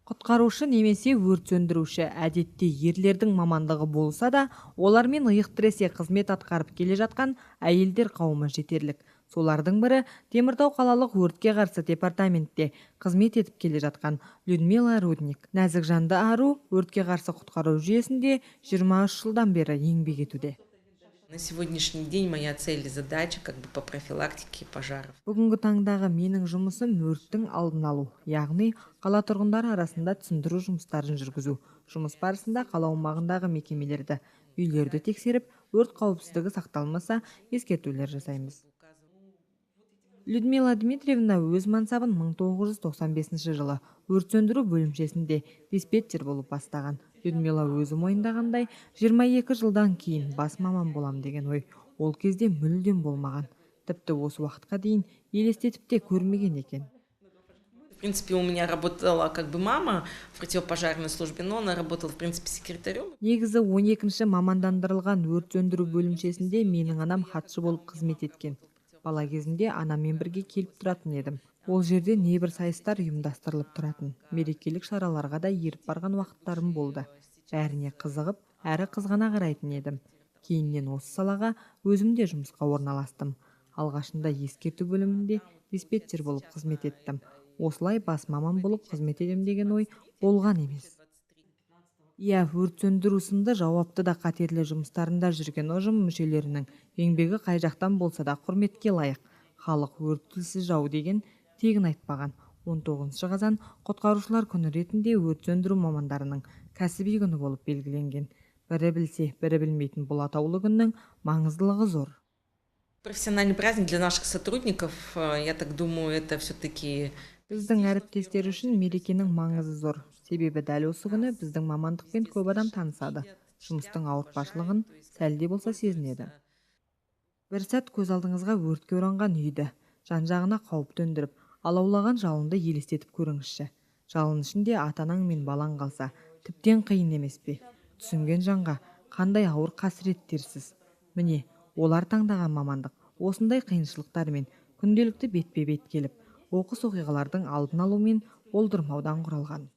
Құтқарушы немесе өрт сөндіруші әдетте ерлердің мамандығы болса да, олармен иық тіресе қызмет атқарып келе жатқан әйелдер қауымы жетерлік. Солардың бірі Теміртау қалалық өртке қарсы департаментте қызмет етіп келе жатқан Людмила Рудник. Нәзік жанды ару өртке қарсы құтқару жүйесінде 23 жылдан бері еңбек етуде. На сегодняшний день моя цель и задача по профилактике пожаров. Бүгінгі таңдағы менің жұмысым өрттің алдын алу, яғни қала тұрғындары арасында түсіндіру жұмыстарын жүргізу. Жұмыс барысында қала аумағындағы мекемелерді, үйлерді тексеріп, өрт қауіпсіздігі сақталмаса, ескертулер жасаймыз. Людмила Дмитриевна өз мансабын 1995 жылы өрт сөндіру бөлімшесінде диспетчер болып бастаған. Людмила өзі мойындағандай, 22 жылдан кейін бас маман болам деген ой ол кезде мүлдем болмаған. Тіпті осы уақытқа дейін елестетіп те көрмеген екен. В принципе, у меня работала мама в противопожарной службе, но она работала, в принципе, секретарем. Негізі 12-ші мамандандырылған өрт сөндіру бөлімшесінде менің анам хатшы болып қызмет еткен. Бала кезімде анаммен бірге келіп тұратын едім. Ол жерде небір сайыстар ұйымдастырылып тұратын. Мерекелік шараларға да еріп барған уақыттарым болды. Бәріне қызығып, әрі қызғана қарайтын едім. Кейіннен осы салаға өзім де жұмысқа орналастым. Алғашында ескерту бөлімінде диспетчер болып қызмет еттім. Осылай бас маман болып қызмет етем деген ой болған емес. Өрт сөндіру сынды жауапты да қатерлі жұмыстарында жүрген ұжым мүшелерінің еңбегі қай жақтан болса да құрметке лайық. Халық өрт тілсіз жау деген тегін айтпаған. 19 қазан құтқарушылар күні ретінде өрт сөндіру мамандарының кәсіби күні болып белгіленген. Бірі білсе, бірі білмейтін бұл атаулы күннің маңыздылығы зор. Профессиональный праздник для наших сотрудников, я так думаю, это все-таки... Біздің әріптестер үшін мерекенің маңызы зор. Себебі дәл осы күні біздің мамандықпен көп адам танысады. Жұмыстың ауыртпашылығын сәлде болса сезінеді. Бір сәт көз алдыңызға өртке оранған үйді, жан-жағына қауіп төндіріп, алаулаған жалынды елестетіп көріңізші. Жалын ішінде ата-анаң мен балаң қалса, тіптен қиын емес пе? Түсінген жанға қандай ауыр қасіреттерсіз. Міне, олар таңдаған мамандық осындай қиыншылықтармен күнделікті бетпе-бет келіп, оқыс оқиғалардың алдын алу мен болдырмаудан құралған.